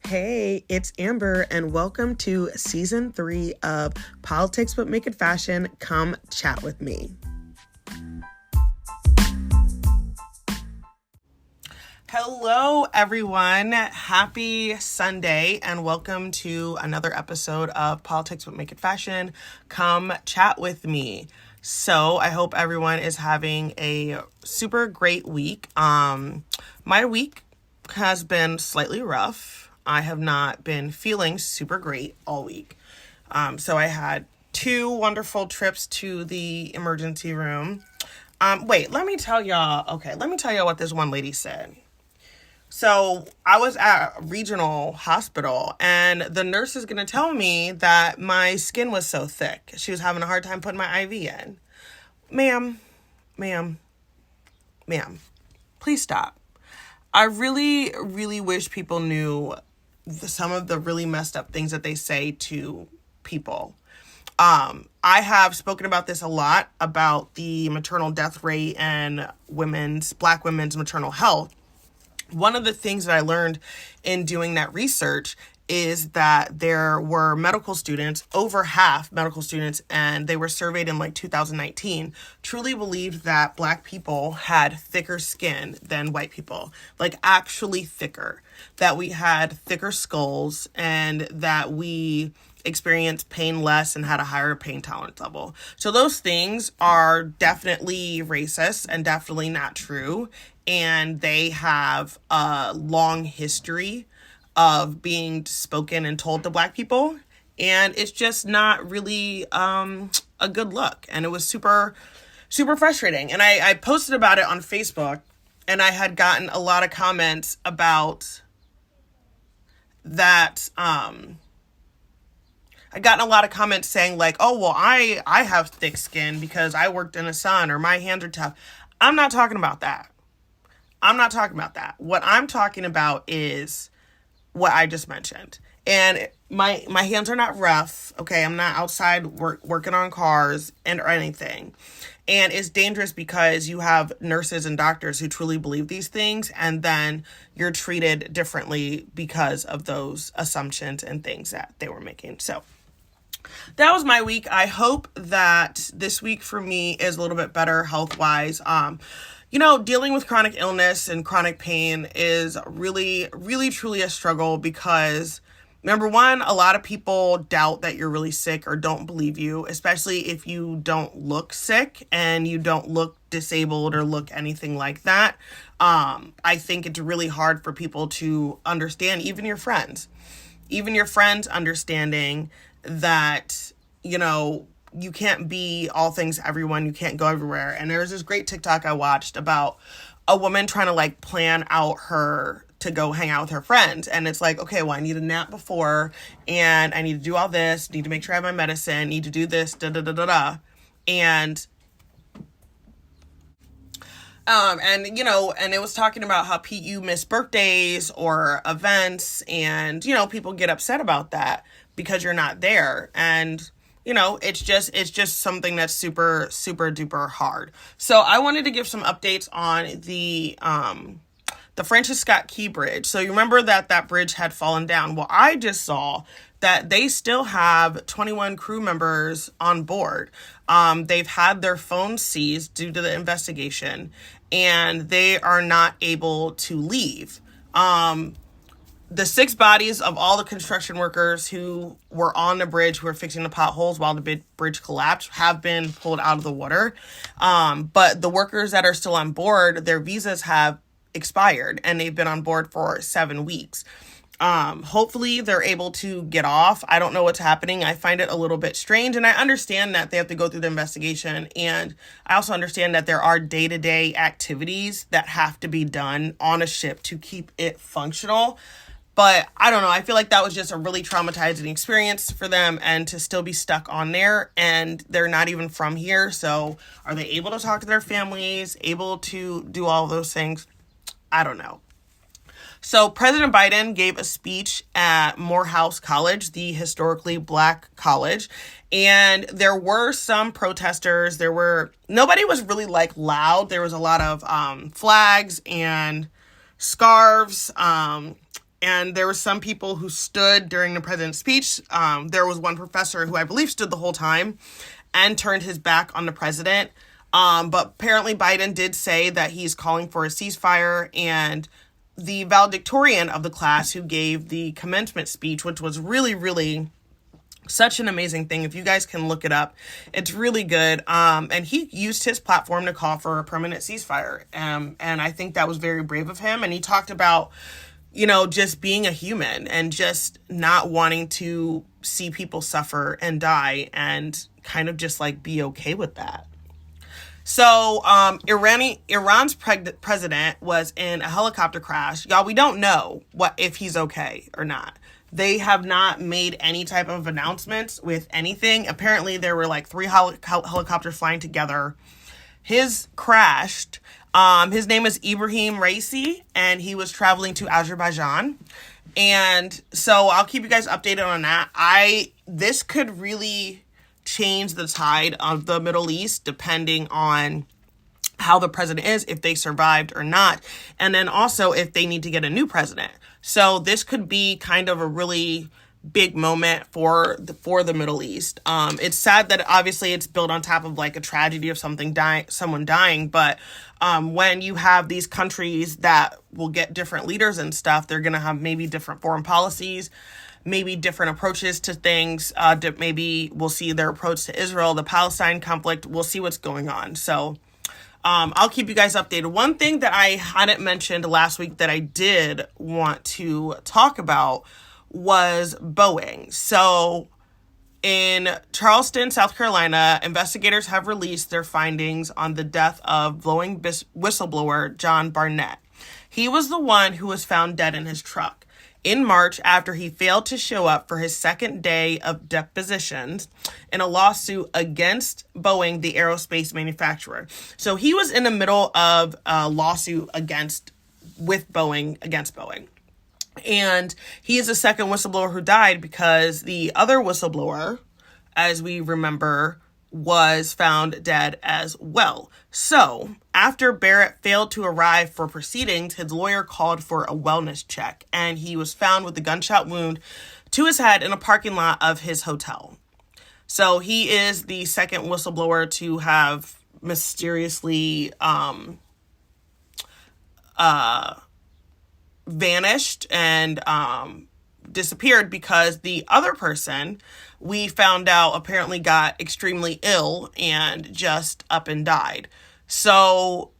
Hey, it's Amber, and welcome to season 3 of Politics But Make It Fashion. Come chat with me. Hello, everyone. Happy Sunday, and welcome to another episode of Politics But Make It Fashion. Come chat with me. So I hope everyone is having a super great week. My week has been slightly rough. I have not been feeling super great all week. So I had 2 wonderful trips to the emergency room. Let me tell y'all what this one lady said. So I was at a regional hospital, and the nurse is going to tell me that my skin was so thick. She was having a hard time putting my IV in. Ma'am, please stop. I really, really wish people knew some of the really messed up things that they say to people. I have spoken about this a lot, about the maternal death rate and Black women's maternal health. One of the things that I learned in doing that research is that there were medical students, over half medical students, and they were surveyed in 2019, truly believed that Black people had thicker skin than white people, actually thicker, that we had thicker skulls, and that we experienced pain less and had a higher pain tolerance level. So those things are definitely racist and definitely not true, and they have a long history of being spoken and told to Black people, and it's just not really a good look. And it was super, super frustrating. And I posted about it on Facebook, and I had gotten a lot of comments about that. I gotten a lot of comments saying I have thick skin because I worked in the sun, or my hands are tough. I'm not talking about that. What I'm talking about is what I just mentioned. And my hands are not rough, okay? I'm not outside working on cars or anything. And it's dangerous because you have nurses and doctors who truly believe these things, and then you're treated differently because of those assumptions and things that they were making. So that was my week. I hope that this week for me is a little bit better health-wise. Dealing with chronic illness and chronic pain is really, really, truly a struggle because, number one, a lot of people doubt that you're really sick or don't believe you, especially if you don't look sick and you don't look disabled or look anything like that. I think it's really hard for people to understand, even your friends understanding that, you can't be all things to everyone. You can't go everywhere. And there was this great TikTok I watched about a woman trying to plan out to go hang out with her friends. And it's okay, well, I need a nap before, and I need to do all this, need to make sure I have my medicine, need to do this, And it was talking about how you miss birthdays or events, and, people get upset about that because you're not there. And it's just something that's super, super duper hard. So I wanted to give some updates on the Francis Scott Key Bridge. So you remember that bridge had fallen down. Well, I just saw that they still have 21 crew members on board. They've had their phones seized due to the investigation, and they are not able to leave. The 6 bodies of all the construction workers who were on the bridge, who were fixing the potholes while the bridge collapsed, have been pulled out of the water. But the workers that are still on board, their visas have expired, and they've been on board for 7 weeks. Hopefully they're able to get off. I don't know what's happening. I find it a little bit strange, and I understand that they have to go through the investigation, and I also understand that there are day-to-day activities that have to be done on a ship to keep it functional. But I don't know. I feel like that was just a really traumatizing experience for them, and to still be stuck on there, and they're not even from here. So are they able to talk to their families, able to do all of those things? I don't know. So President Biden gave a speech at Morehouse College, the historically Black college, and there were some protesters. Nobody was really loud. There was a lot of flags and scarves, And there were some people who stood during the president's speech. There was one professor who I believe stood the whole time and turned his back on the president. But apparently Biden did say that he's calling for a ceasefire, and the valedictorian of the class who gave the commencement speech, which was really, really such an amazing thing. If you guys can look it up, it's really good. And he used his platform to call for a permanent ceasefire. And I think that was very brave of him. And he talked about, just being a human and just not wanting to see people suffer and die, and kind of just like be okay with that. So, Iran's president was in a helicopter crash. Y'all, we don't know if he's okay or not. They have not made any type of announcements with anything. Apparently, there were like 3 helicopters flying together. His crashed. His name is Ibrahim Raisi, and he was traveling to Azerbaijan. And so I'll keep you guys updated on that. This could really change the tide of the Middle East depending on how the president is, if they survived or not, and then also if they need to get a new president. So this could be kind of a really big moment for the Middle East. It's sad that obviously it's built on top of like a tragedy of someone dying, but when you have these countries that will get different leaders and stuff, they're going to have maybe different foreign policies, maybe different approaches to things. Maybe we'll see their approach to Israel, the Palestine conflict. We'll see what's going on. So I'll keep you guys updated. One thing that I hadn't mentioned last week that I did want to talk about was Boeing. So in Charleston, South Carolina, investigators have released their findings on the death of Boeing whistleblower John Barnett. He was the one who was found dead in his truck in March after he failed to show up for his second day of depositions in a lawsuit against Boeing, the aerospace manufacturer. So he was in the middle of a lawsuit against Boeing. And he is the second whistleblower who died because the other whistleblower, as we remember, was found dead as well. So after Barrett failed to arrive for proceedings, his lawyer called for a wellness check, and he was found with a gunshot wound to his head in a parking lot of his hotel. So he is the second whistleblower to have mysteriously vanished and disappeared, because the other person we found out apparently got extremely ill and just up and died. So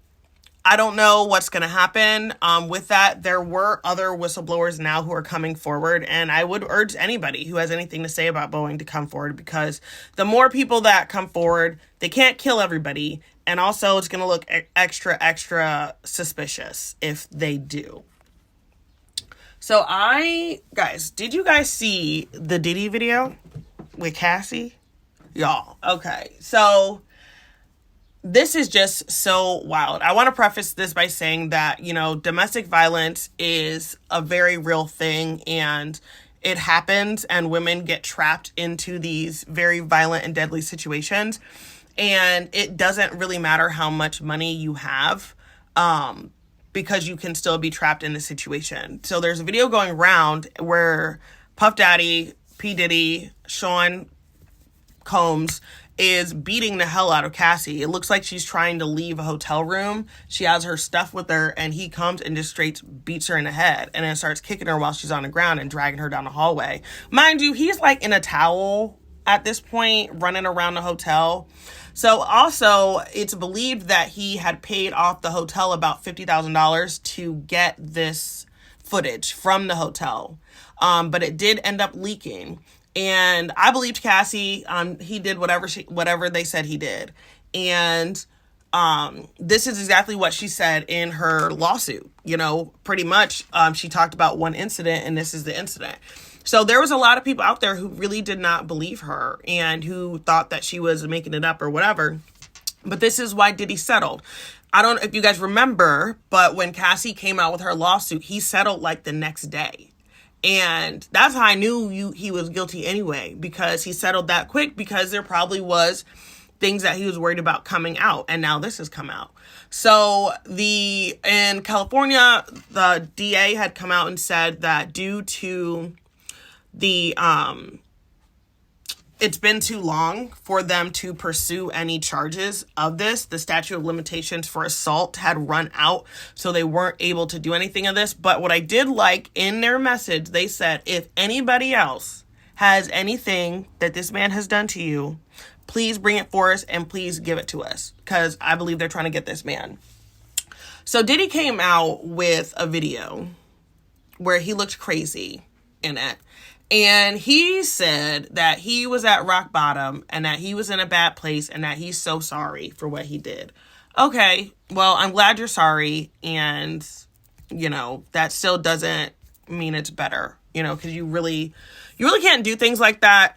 I don't know what's going to happen with that. There were other whistleblowers now who are coming forward, and I would urge anybody who has anything to say about Boeing to come forward, because the more people that come forward, they can't kill everybody, and also it's going to look extra suspicious if they do. So guys, did you guys see the Diddy video with Cassie? Y'all, okay. So this is just so wild. I want to preface this by saying that, domestic violence is a very real thing, and it happens, and women get trapped into these very violent and deadly situations. And it doesn't really matter how much money you have, because you can still be trapped in the situation. So there's a video going around where Puff Daddy, P. Diddy, Sean Combs is beating the hell out of Cassie. It looks like she's trying to leave a hotel room. She has her stuff with her, and he comes and just straight beats her in the head, and then starts kicking her while she's on the ground and dragging her down the hallway. Mind you, he's like in a towel at this point, running around the hotel. So also, it's believed that he had paid off the hotel about $50,000 to get this footage from the hotel. But it did end up leaking. And I believed Cassie. He did whatever they said he did. And this is exactly what she said in her lawsuit. Pretty much she talked about one incident, and this is the incident. So there was a lot of people out there who really did not believe her and who thought that she was making it up or whatever. But this is why Diddy settled. I don't know if you guys remember, but when Cassie came out with her lawsuit, he settled like the next day. And that's how I knew he was guilty anyway, because he settled that quick, because there probably was things that he was worried about coming out, and now this has come out. So in California, the DA had come out and said that due to the it's been too long for them to pursue any charges of this. The statute of limitations for assault had run out, so they weren't able to do anything of this. But what I did like in their message, they said, if anybody else has anything that this man has done to you, please bring it for us and please give it to us, because I believe they're trying to get this man. So Diddy came out with a video where he looked crazy in it. And he said that he was at rock bottom and that he was in a bad place and that he's so sorry for what he did. Okay, well, I'm glad you're sorry. And, that still doesn't mean it's better, because you really can't do things like that.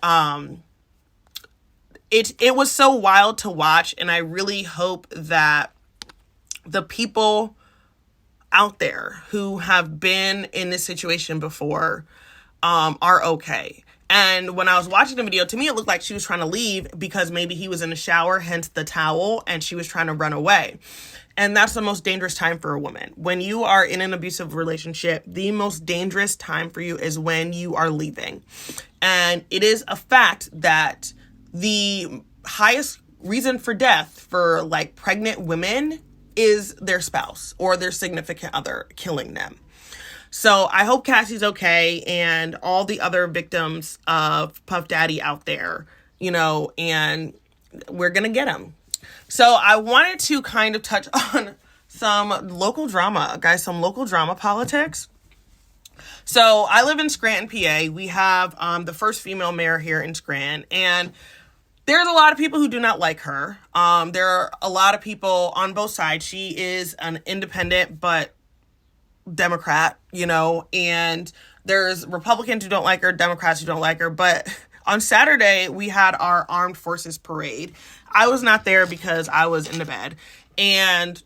It was so wild to watch. And I really hope that the people out there who have been in this situation before are okay. And when I was watching the video, to me, it looked like she was trying to leave because maybe he was in the shower, hence the towel, and she was trying to run away. And that's the most dangerous time for a woman. When you are in an abusive relationship, the most dangerous time for you is when you are leaving. And it is a fact that the highest reason for death for pregnant women is their spouse or their significant other killing them. So I hope Cassie's okay and all the other victims of Puff Daddy out there, and we're going to get them. So I wanted to kind of touch on some local drama, guys, some local drama politics. So I live in Scranton, PA. We have the first female mayor here in Scranton, and there's a lot of people who do not like her. There are a lot of people on both sides. She is an independent, but Democrat, and there's Republicans who don't like her, Democrats who don't like her. But on Saturday, we had our armed forces parade. I was not there because I was in the bed. And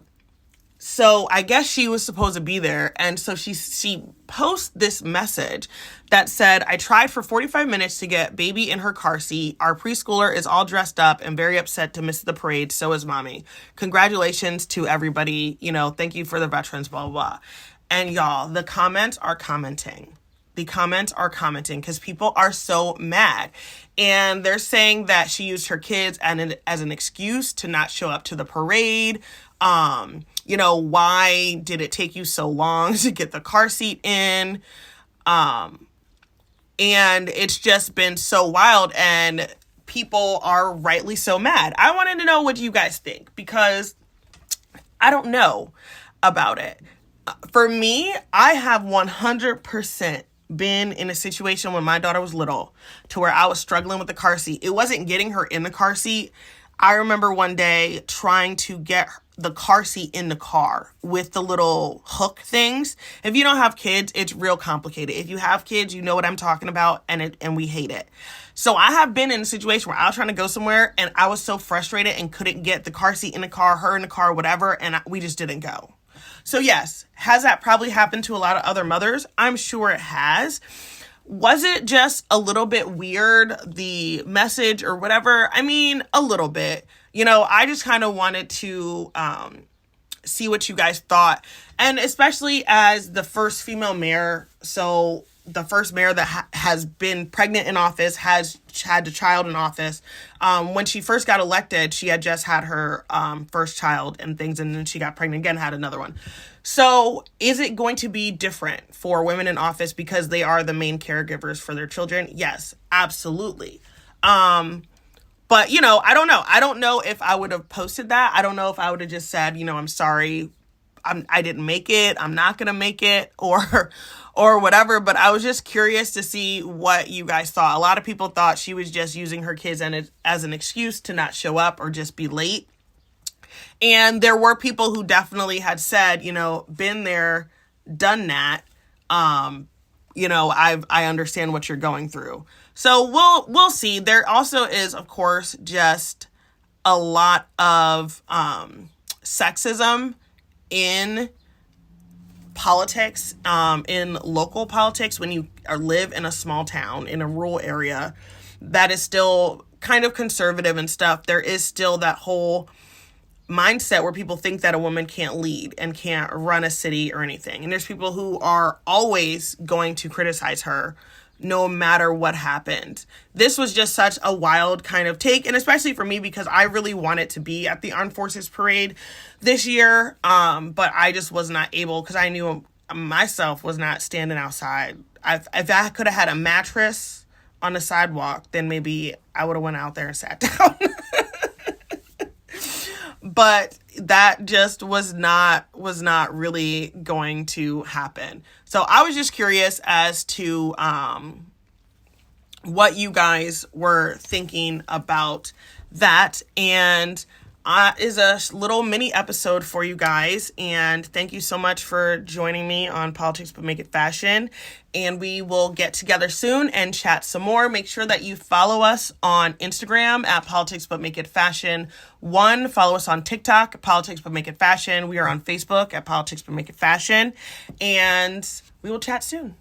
so I guess she was supposed to be there. And so she posted this message that said, I tried for 45 minutes to get baby in her car seat. Our preschooler is all dressed up and very upset to miss the parade. So is mommy. Congratulations to everybody. Thank you for the veterans, blah, blah, blah. And y'all, the comments are commenting. The comments are commenting because people are so mad. And they're saying that she used her kids as an excuse to not show up to the parade. Why did it take you so long to get the car seat in? And it's just been so wild. And people are rightly so mad. I wanted to know what you guys think because I don't know about it. For me, I have 100% been in a situation when my daughter was little to where I was struggling with the car seat. It wasn't getting her in the car seat. I remember one day trying to get the car seat in the car with the little hook things. If you don't have kids, it's real complicated. If you have kids, you know what I'm talking about, and we hate it. So I have been in a situation where I was trying to go somewhere and I was so frustrated and couldn't get the car seat in the car, her in the car, whatever, and we just didn't go. So yes, has that probably happened to a lot of other mothers? I'm sure it has. Was it just a little bit weird, the message or whatever? I mean, a little bit. I just kind of wanted to see what you guys thought. And especially as the first female mayor, so the first mayor that has been pregnant in office, has had a child in office. When she first got elected, she had just had her first child and things, and then she got pregnant again, had another one. So is it going to be different for women in office because they are the main caregivers for their children? Yes, absolutely. But, I don't know. I don't know if I would have posted that. I don't know if I would have just said, I'm sorry, I didn't make it, I'm not going to make it, or whatever. But I was just curious to see what you guys thought. A lot of people thought she was just using her kids as an excuse to not show up or just be late. And there were people who definitely had said, been there, done that. I understand what you're going through. So we'll see. There also is, of course, just a lot of sexism in politics, in local politics, when you live in a small town, in a rural area, that is still kind of conservative and stuff, there is still that whole mindset where people think that a woman can't lead and can't run a city or anything. And there's people who are always going to criticize her no matter what happened. This was just such a wild kind of take, and especially for me because I really wanted to be at the Armed Forces Parade this year, but I just was not able because I knew myself was not standing outside. If I could have had a mattress on the sidewalk, then maybe I would have went out there and sat down. But that just was not really going to happen. So I was just curious as to what you guys were thinking about that. And is a little mini episode for you guys. And thank you so much for joining me on Politics But Make It Fashion. And we will get together soon and chat some more. Make sure that you follow us on Instagram at Politics But Make It Fashion 1. Follow us on TikTok, Politics But Make It Fashion. We are on Facebook at Politics But Make It Fashion. And we will chat soon.